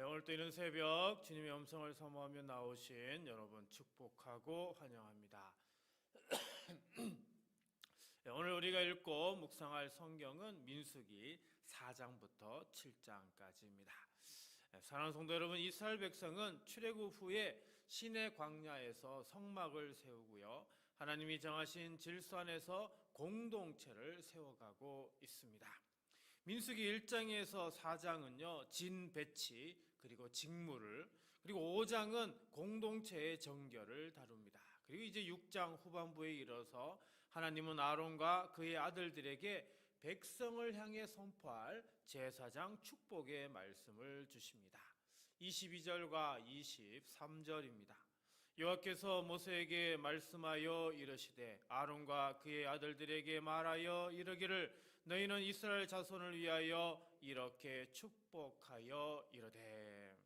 오늘도 이른 새벽 주님의 음성을 사모하며 나오신 여러분 축복하고 환영합니다. 오늘 우리가 읽고 묵상할 성경은 민수기 4장부터 7장까지입니다. 사랑하는 성도 여러분, 이스라엘 백성은 출애굽 후에 시내 광야에서 성막을 세우고요, 하나님이 정하신 질서 안에서 공동체를 세워가고 있습니다. 민수기 1장에서 4장은요 진 배치 그리고 직무를, 그리고 5장은 공동체의 정결을 다룹니다. 그리고 이제 6장 후반부에 이르러서 하나님은 아론과 그의 아들들에게 백성을 향해 선포할 제사장 축복의 말씀을 주십니다. 22절과 23절입니다. 여호와께서 모세에게 말씀하여 이르시되 아론과 그의 아들들에게 말하여 이르기를 너희는 이스라엘 자손을 위하여 이렇게 축복하여 이르되.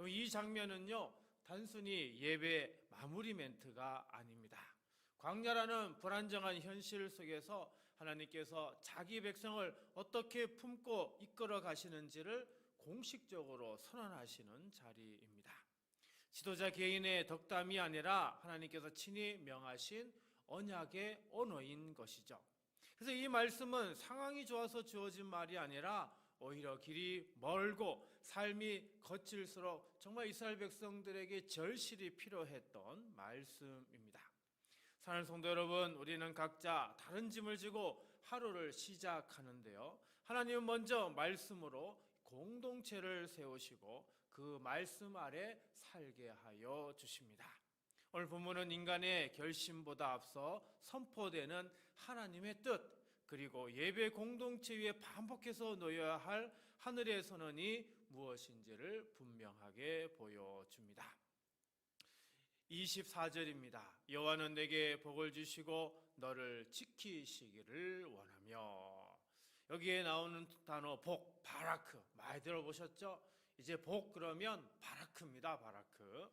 이 장면은요 단순히 예배 마무리 멘트가 아닙니다. 광야라는 불안정한 현실 속에서 하나님께서 자기 백성을 어떻게 품고 이끌어 가시는지를 공식적으로 선언하시는 자리입니다. 지도자 개인의 덕담이 아니라 하나님께서 친히 명하신 언약의 언어인 것이죠. 그래서 이 말씀은 상황이 좋아서 주어진 말이 아니라 오히려 길이 멀고 삶이 거칠수록 정말 이스라엘 백성들에게 절실히 필요했던 말씀입니다. 사랑하는 성도 여러분, 우리는 각자 다른 짐을 지고 하루를 시작하는데요, 하나님은 먼저 말씀으로 공동체를 세우시고 그 말씀 아래 살게 하여 주십니다. 오늘 본문은 인간의 결심보다 앞서 선포되는 하나님의 뜻, 그리고 예배 공동체 위에 반복해서 놓여야 할 하늘의 선언이 무엇인지를 분명하게 보여줍니다. 24절입니다. 여호와는 내게 복을 주시고 너를 지키시기를 원하며. 여기에 나오는 단어 복, 바라크 많이 들어보셨죠? 이제 복 그러면 바라크입니다. 바라크.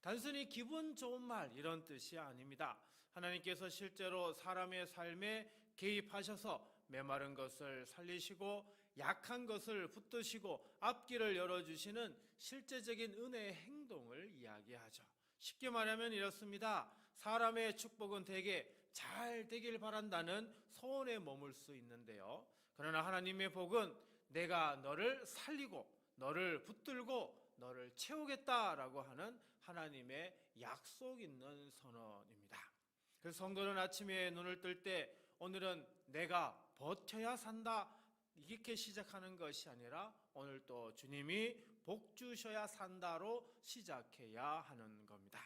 단순히 기분 좋은 말 이런 뜻이 아닙니다. 하나님께서 실제로 사람의 삶에 개입하셔서 메마른 것을 살리시고 약한 것을 붙드시고 앞길을 열어주시는 실제적인 은혜의 행동을 이야기하죠. 쉽게 말하면 이렇습니다. 사람의 축복은 대개 잘 되길 바란다는 소원에 머물 수 있는데요, 그러나 하나님의 복은 내가 너를 살리고 너를 붙들고 너를 채우겠다라고 하는 하나님의 약속 있는 선언입니다. 그래서 성도는 아침에 눈을 뜰 때 오늘은 내가 버텨야 산다 이렇게 시작하는 것이 아니라 오늘 또 주님이 복 주셔야 산다로 시작해야 하는 겁니다.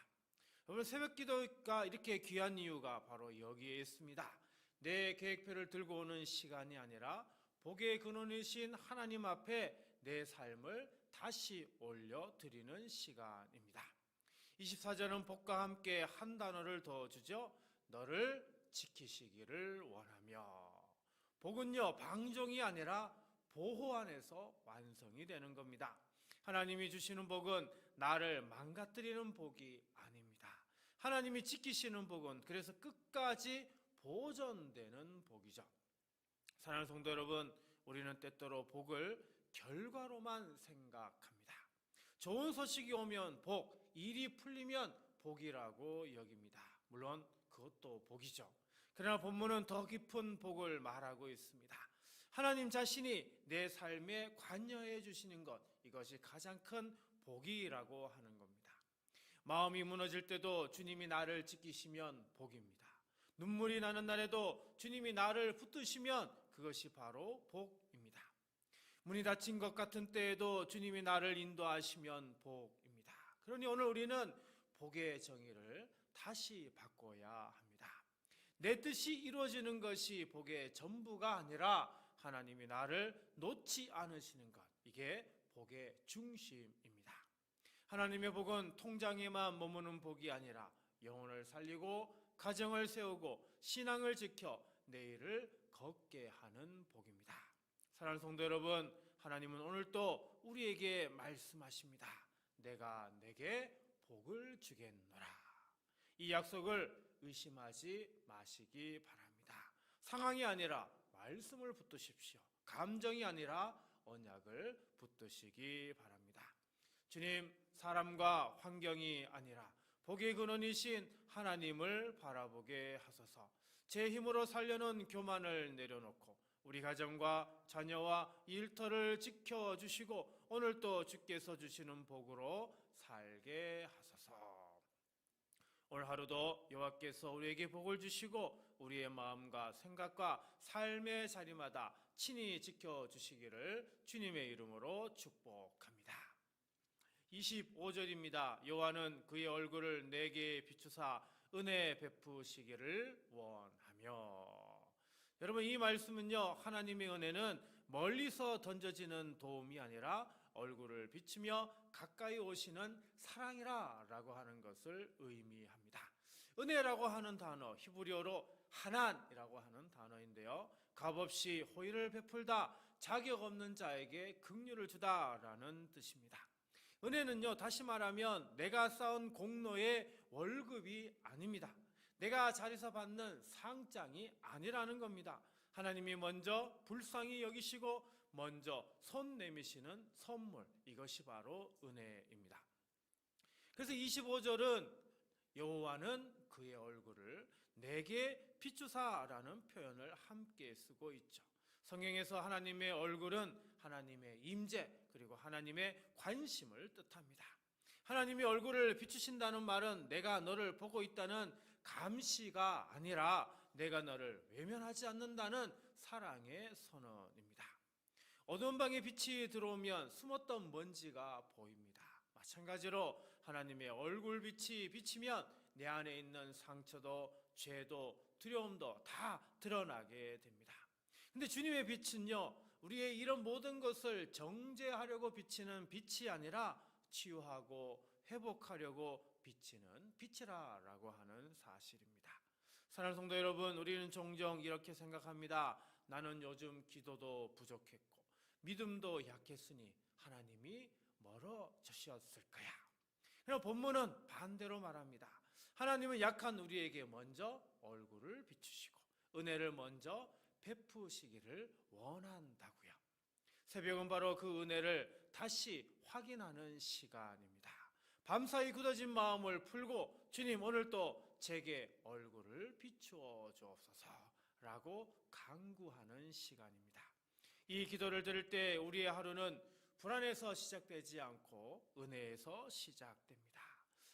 여러분, 새벽 기도가 이렇게 귀한 이유가 바로 여기에 있습니다. 내 계획표를 들고 오는 시간이 아니라 복의 근원이신 하나님 앞에 내 삶을 다시 올려드리는 시간입니다. 24절은 복과 함께 한 단어를 더 주죠. 너를 지키시기를 원하며. 복은요 방종이 아니라 보호 안에서 완성이 되는 겁니다. 하나님이 주시는 복은 나를 망가뜨리는 복이 아닙니다. 하나님이 지키시는 복은 그래서 끝까지 보존되는 복이죠. 사랑하는 성도 여러분, 우리는 때때로 복을 결과로만 생각합니다. 좋은 소식이 오면 복, 일이 풀리면 복이라고 여깁니다. 물론 그것도 복이죠. 그러나 본문은 더 깊은 복을 말하고 있습니다. 하나님 자신이 내 삶에 관여해 주시는 것, 이것이 가장 큰 복이라고 하는 겁니다. 마음이 무너질 때도 주님이 나를 지키시면 복입니다. 눈물이 나는 날에도 주님이 나를 붙드시면 그것이 바로 복입니다. 문이 닫힌 것 같은 때에도 주님이 나를 인도하시면 복입니다. 그러니 오늘 우리는 복의 정의를 다시 바꿔야 합니다. 내 뜻이 이루어지는 것이 복의 전부가 아니라 하나님이 나를 놓지 않으시는 것, 이게 복의 중심입니다. 하나님의 복은 통장에만 머무는 복이 아니라 영혼을 살리고 가정을 세우고 신앙을 지켜 내일을 걷게 하는 복입니다. 사랑하는 성도 여러분, 하나님은 오늘 또 우리에게 말씀하십니다. 내가 내게 복을 주겠노라. 이 약속을 의심하지 마시기 바랍니다. 상황이 아니라 말씀을 붙드십시오. 감정이 아니라 언약을 붙드시기 바랍니다. 주님, 사람과 환경이 아니라 복의 근원이신 하나님을 바라보게 하소서. 제 힘으로 살려는 교만을 내려놓고 우리 가정과 자녀와 일터를 지켜주시고 오늘도 주께서 주시는 복으로 살게 하소서. 오늘 하루도 여호와께서 우리에게 복을 주시고 우리의 마음과 생각과 삶의 자리마다 친히 지켜주시기를 주님의 이름으로 축복합니다. 25절입니다. 여호와는 그의 얼굴을 내게 비추사 은혜 베푸시기를 원하며. 여러분, 이 말씀은요, 하나님의 은혜는 멀리서 던져지는 도움이 아니라 얼굴을 비추며 가까이 오시는 사랑이라 라고 하는 것을 의미합니다. 은혜라고 하는 단어, 히브리어로 하난이라고 하는 단어인데요, 값없이 호의를 베풀다, 자격 없는 자에게 긍휼을 주다라는 뜻입니다. 은혜는요, 다시 말하면 내가 쌓은 공로의 월급이 아닙니다. 내가 자리에서 받는 상장이 아니라는 겁니다. 하나님이 먼저 불쌍히 여기시고 먼저 손 내미시는 선물, 이것이 바로 은혜입니다. 그래서 25절은 여호와는 그의 얼굴을 내게 비추사라는 표현을 함께 쓰고 있죠. 성경에서 하나님의 얼굴은 하나님의 임재 그리고 하나님의 관심을 뜻합니다. 하나님이 얼굴을 비추신다는 말은 내가 너를 보고 있다는 감시가 아니라 내가 너를 외면하지 않는다는 사랑의 선언입니다. 어두운 방에 빛이 들어오면 숨었던 먼지가 보입니다. 마찬가지로 하나님의 얼굴빛이 비치면 내 안에 있는 상처도 죄도 두려움도 다 드러나게 됩니다. 근데 주님의 빛은요, 우리의 이런 모든 것을 정죄하려고 비치는 빛이 아니라 치유하고 회복하려고 비치는 빛이라고 하는 사실입니다. 사랑하는 성도 여러분, 우리는 종종 이렇게 생각합니다. 나는 요즘 기도도 부족했고 믿음도 약했으니 하나님이 멀어지셨을 거야. 그러나 본문은 반대로 말합니다. 하나님은 약한 우리에게 먼저 얼굴을 비추시고 은혜를 먼저 베푸시기를 원한다고요. 새벽은 바로 그 은혜를 다시 확인하는 시간입니다. 밤사이 굳어진 마음을 풀고 주님, 오늘도 제게 얼굴을 비추어 주옵소서라고 간구하는 시간입니다. 이 기도를 들을 때 우리의 하루는 불안에서 시작되지 않고 은혜에서 시작됩니다.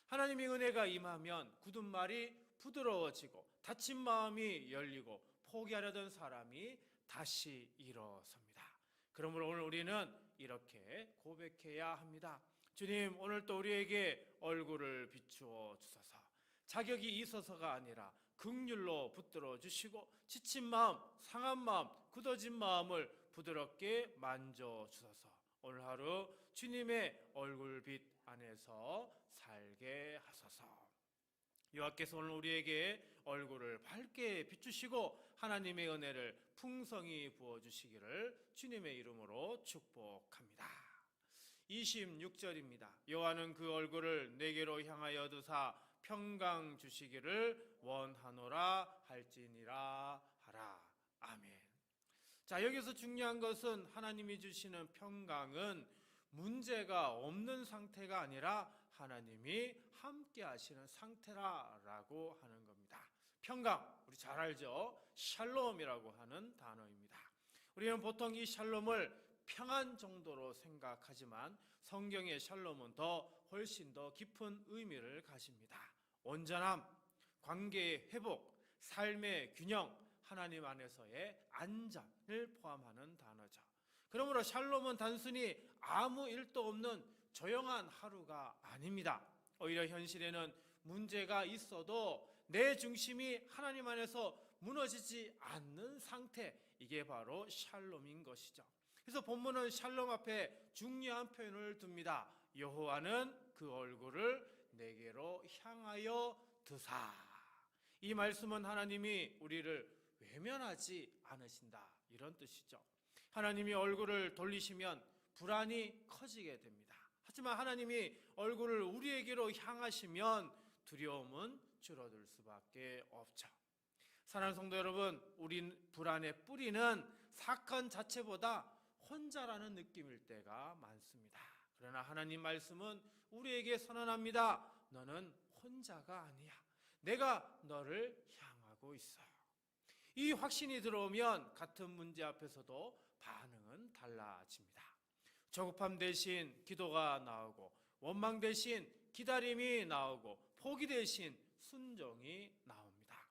하나님의 은혜가 임하면 굳은 말이 부드러워지고 닫힌 마음이 열리고 포기하려던 사람이 다시 일어섭니다. 그러므로 오늘 우리는 이렇게 고백해야 합니다. 주님, 오늘 또 우리에게 얼굴을 비추어 주소서. 자격이 있어서가 아니라 긍휼로 붙들어 주시고 지친 마음, 상한 마음, 굳어진 마음을 부드럽게 만져 주소서. 오늘 하루 주님의 얼굴빛 안에서 살게 하소서. 여호와께서 오늘 우리에게 얼굴을 밝게 비추시고 하나님의 은혜를 풍성히 부어주시기를 주님의 이름으로 축복합니다. 26절입니다. 여호와는 그 얼굴을 내게로 향하여 드사 평강 주시기를 원하노라 할지니라 하라. 아멘. 자, 여기서 중요한 것은 하나님이 주시는 평강은 문제가 없는 상태가 아니라 하나님이 함께 하시는 상태라고 하는 겁니다. 평강, 우리 잘 알죠? 샬롬이라고 하는 단어입니다. 우리는 보통 이 샬롬을 평안 정도로 생각하지만 성경의 샬롬은 훨씬 더 깊은 의미를 가집니다. 온전함, 관계의 회복, 삶의 균형, 하나님 안에서의 안전을 포함하는 단어죠. 그러므로 샬롬은 단순히 아무 일도 없는 조용한 하루가 아닙니다. 오히려 현실에는 문제가 있어도 내 중심이 하나님 안에서 무너지지 않는 상태, 이게 바로 샬롬인 것이죠. 그래서 본문은 샬롬 앞에 중요한 표현을 둡니다. 여호와는 그 얼굴을 내게로 향하여 드사. 이 말씀은 하나님이 우리를 외면하지 않으신다, 이런 뜻이죠. 하나님이 얼굴을 돌리시면 불안이 커지게 됩니다. 하지만 하나님이 얼굴을 우리에게로 향하시면 두려움은 줄어들 수밖에 없죠. 사랑하는 성도 여러분, 우린 불안의 뿌리는 사건 자체보다 혼자라는 느낌일 때가 많습니다. 그러나 하나님 말씀은 우리에게 선언합니다. 너는 혼자가 아니야. 내가 너를 향하고 있어. 이 확신이 들어오면 같은 문제 앞에서도 반응은 달라집니다. 조급함 대신 기도가 나오고, 원망 대신 기다림이 나오고, 포기 대신 순종이 나옵니다.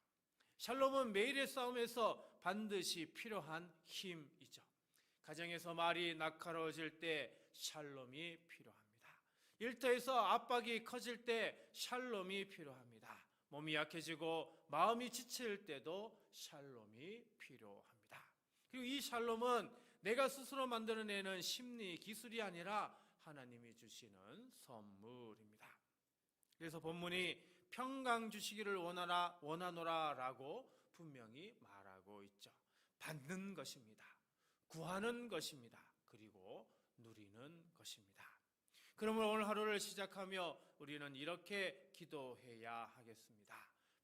샬롬은 매일의 싸움에서 반드시 필요한 힘이죠. 가정에서 말이 날카로워질 때 샬롬이 필요합니다. 일터에서 압박이 커질 때 샬롬이 필요합니다. 몸이 약해지고 마음이 지칠 때도 샬롬이 필요합니다. 그리고 이 샬롬은 내가 스스로 만들어내는 심리 기술이 아니라 하나님이 주시는 선물입니다. 그래서 본문이 평강 주시기를 원하노라라고 분명히 말하고 있죠. 받는 것입니다. 구하는 것입니다. 그리고 누리는 것입니다. 그러므로 오늘 하루를 시작하며 우리는 이렇게 기도해야 하겠습니다.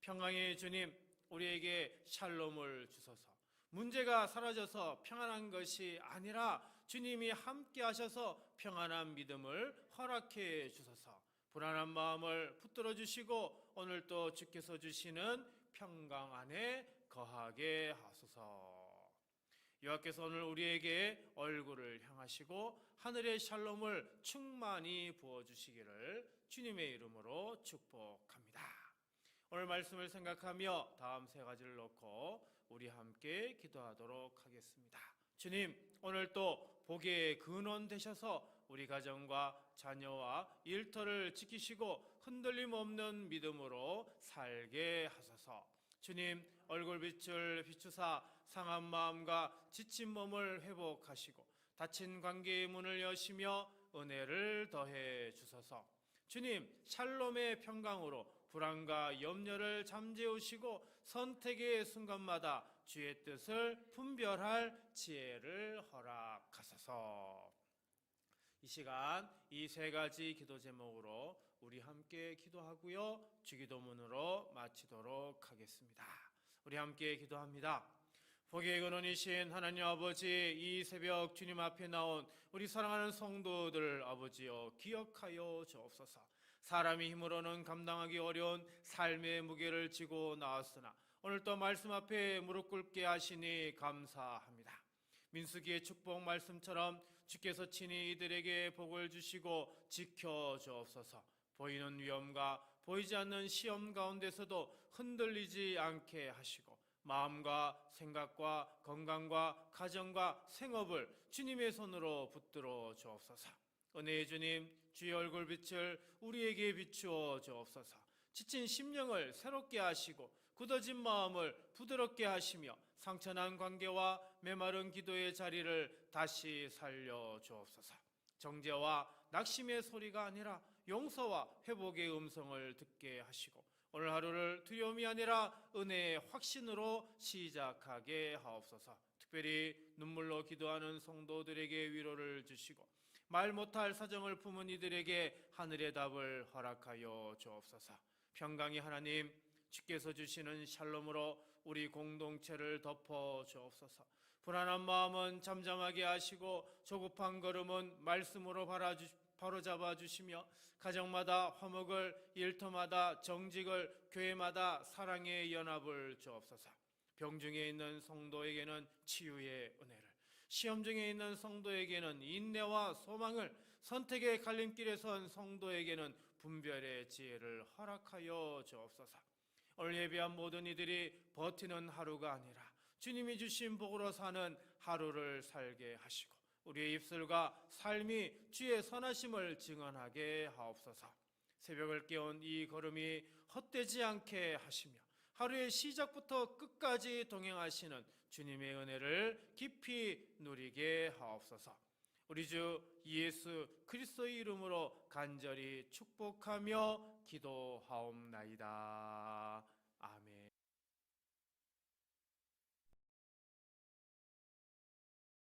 평강의 주님, 우리에게 샬롬을 주소서. 문제가 사라져서 평안한 것이 아니라 주님이 함께 하셔서 평안한 믿음을 허락해 주소서. 불안한 마음을 붙들어 주시고 오늘 또 주께서 주시는 평강 안에 거하게 하소서. 여호와께서 오늘 우리에게 얼굴을 향하시고 하늘의 샬롬을 충만히 부어주시기를 주님의 이름으로 축복합니다. 오늘 말씀을 생각하며 다음 세 가지를 놓고 우리 함께 기도하도록 하겠습니다. 주님, 오늘 또 복의 근원 되셔서 우리 가정과 자녀와 일터를 지키시고 흔들림 없는 믿음으로 살게 하소서. 주님, 얼굴빛을 비추사 상한 마음과 지친 몸을 회복하시고 닫힌 관계의 문을 여시며 은혜를 더해 주소서. 주님, 샬롬의 평강으로 불안과 염려를 잠재우시고 선택의 순간마다 주의 뜻을 분별할 지혜를 허락하소서. 이 시간 이 세 가지 기도 제목으로 우리 함께 기도하고요, 주기도문으로 마치도록 하겠습니다. 우리 함께 기도합니다. 복의 근원이신 하나님 아버지, 이 새벽 주님 앞에 나온 우리 사랑하는 성도들 아버지여 기억하여 주옵소서. 사람의 힘으로는 감당하기 어려운 삶의 무게를 지고 나왔으나 오늘 또 말씀 앞에 무릎 꿇게 하시니 감사합니다. 민수기의 축복 말씀처럼 주께서 친히 이들에게 복을 주시고 지켜 주옵소서. 보이는 위험과 보이지 않는 시험 가운데서도 흔들리지 않게 하시고 마음과 생각과 건강과 가정과 생업을 주님의 손으로 붙들어 주옵소서. 은혜의 주님, 주의 얼굴빛을 우리에게 비추어 주옵소서. 지친 심령을 새롭게 하시고 굳어진 마음을 부드럽게 하시며 상처난 관계와 메마른 기도의 자리를 다시 살려 주옵소서. 정죄와 낙심의 소리가 아니라 용서와 회복의 음성을 듣게 하시고 오늘 하루를 두려움이 아니라 은혜의 확신으로 시작하게 하옵소서. 특별히 눈물로 기도하는 성도들에게 위로를 주시고 말 못할 사정을 품은 이들에게 하늘의 답을 허락하여 주옵소서. 평강의 하나님, 주께서 주시는 샬롬으로 우리 공동체를 덮어 주옵소서. 불안한 마음은 잠잠하게 하시고 조급한 걸음은 말씀으로 바로잡아 주시며 가정마다 화목을, 일터마다 정직을, 교회마다 사랑의 연합을 주옵소서. 병중에 있는 성도에게는 치유의 은혜를, 시험 중에 있는 성도에게는 인내와 소망을, 선택의 갈림길에 선 성도에게는 분별의 지혜를 허락하여 주옵소서. 오늘 예배한 모든 이들이 버티는 하루가 아니라 주님이 주신 복으로 사는 하루를 살게 하시고 우리의 입술과 삶이 주의 선하심을 증언하게 하옵소서. 새벽을 깨운 이 걸음이 헛되지 않게 하시며 하루의 시작부터 끝까지 동행하시는 주님의 은혜를 깊이 누리게 하옵소서. 우리 주 예수 그리스도의 이름으로 간절히 축복하며 기도하옵나이다. 아멘.